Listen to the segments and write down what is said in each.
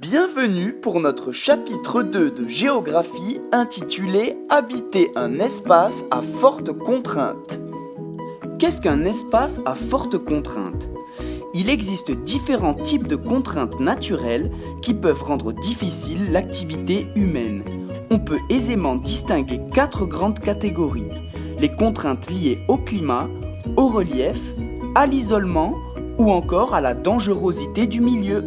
Bienvenue pour notre chapitre 2 de géographie intitulé « Habiter un espace à forte contrainte ». Qu'est-ce qu'un espace à forte contrainte ? Il existe différents types de contraintes naturelles qui peuvent rendre difficile l'activité humaine. On peut aisément distinguer 4 grandes catégories. Les contraintes liées au climat, au relief, à l'isolement ou encore à la dangerosité du milieu.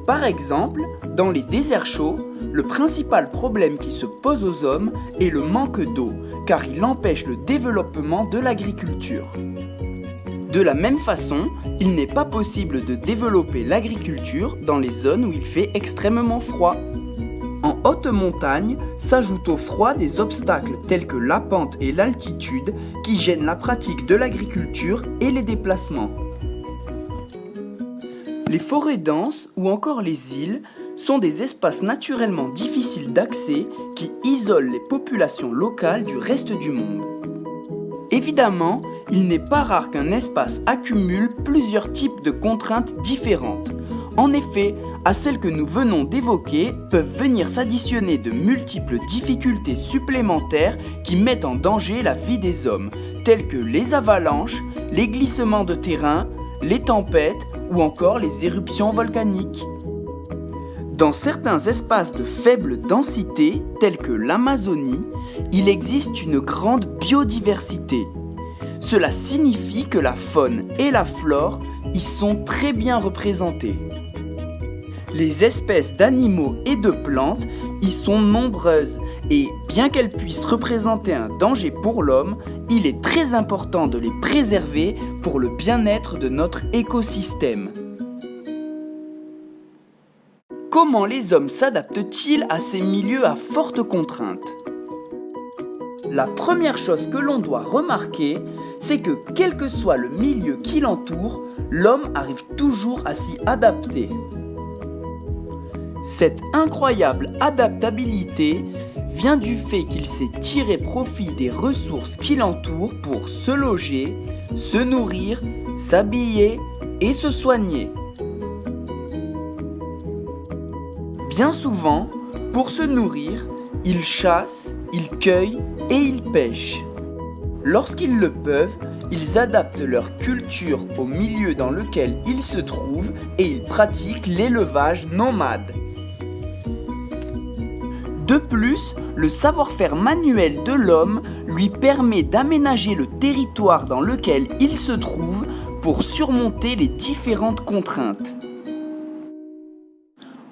Par exemple, dans les déserts chauds, le principal problème qui se pose aux hommes est le manque d'eau, car il empêche le développement de l'agriculture. De la même façon, il n'est pas possible de développer l'agriculture dans les zones où il fait extrêmement froid. En haute montagne, s'ajoutent au froid des obstacles tels que la pente et l'altitude qui gênent la pratique de l'agriculture et les déplacements. Les forêts denses ou encore les îles sont des espaces naturellement difficiles d'accès qui isolent les populations locales du reste du monde. Évidemment, il n'est pas rare qu'un espace accumule plusieurs types de contraintes différentes. En effet, à celles que nous venons d'évoquer peuvent venir s'additionner de multiples difficultés supplémentaires qui mettent en danger la vie des hommes, telles que les avalanches, les glissements de terrain, les tempêtes ou encore les éruptions volcaniques. Dans certains espaces de faible densité, tels que l'Amazonie, il existe une grande biodiversité. Cela signifie que la faune et la flore y sont très bien représentées. Les espèces d'animaux et de plantes y sont nombreuses et bien qu'elles puissent représenter un danger pour l'homme, il est très important de les préserver pour le bien-être de notre écosystème. Comment les hommes s'adaptent-ils à ces milieux à forte contrainte ? La première chose que l'on doit remarquer, c'est que quel que soit le milieu qui l'entoure, l'homme arrive toujours à s'y adapter. Cette incroyable adaptabilité vient du fait qu'il sait tirer profit des ressources qui l'entourent pour se loger, se nourrir, s'habiller et se soigner. Bien souvent, pour se nourrir, ils chassent, ils cueillent et ils pêchent. Lorsqu'ils le peuvent, ils adaptent leur culture au milieu dans lequel ils se trouvent et ils pratiquent l'élevage nomade. De plus, le savoir-faire manuel de l'homme lui permet d'aménager le territoire dans lequel il se trouve pour surmonter les différentes contraintes.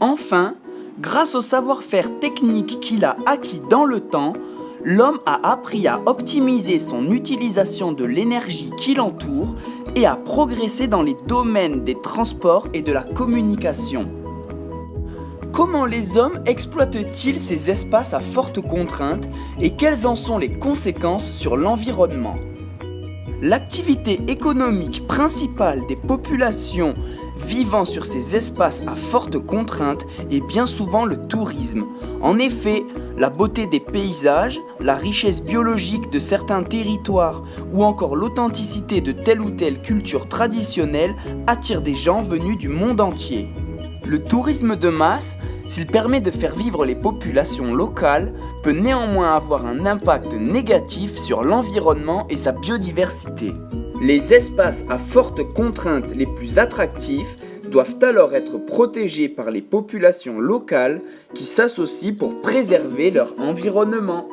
Enfin, grâce au savoir-faire technique qu'il a acquis dans le temps, l'homme a appris à optimiser son utilisation de l'énergie qui l'entoure et à progresser dans les domaines des transports et de la communication. Comment les hommes exploitent-ils ces espaces à forte contrainte et quelles en sont les conséquences sur l'environnement ? L'activité économique principale des populations vivant sur ces espaces à forte contrainte est bien souvent le tourisme. En effet, la beauté des paysages, la richesse biologique de certains territoires ou encore l'authenticité de telle ou telle culture traditionnelle attirent des gens venus du monde entier. Le tourisme de masse, s'il permet de faire vivre les populations locales, peut néanmoins avoir un impact négatif sur l'environnement et sa biodiversité. Les espaces à forte contrainte les plus attractifs doivent alors être protégés par les populations locales qui s'associent pour préserver leur environnement.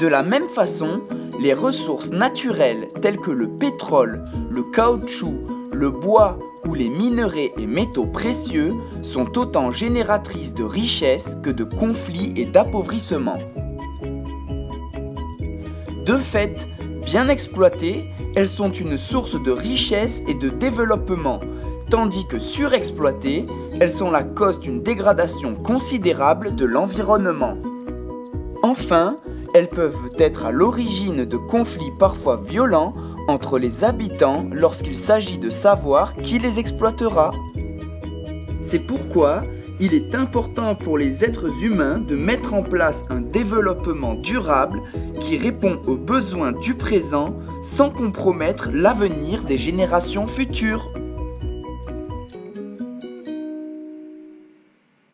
De la même façon, les ressources naturelles telles que le pétrole, le caoutchouc, le bois ou les minerais et métaux précieux sont autant génératrices de richesses que de conflits et d'appauvrissement. De fait, bien exploitées, elles sont une source de richesse et de développement, tandis que surexploitées, elles sont la cause d'une dégradation considérable de l'environnement. Enfin, elles peuvent être à l'origine de conflits parfois violents entre les habitants lorsqu'il s'agit de savoir qui les exploitera. C'est pourquoi il est important pour les êtres humains de mettre en place un développement durable qui répond aux besoins du présent sans compromettre l'avenir des générations futures.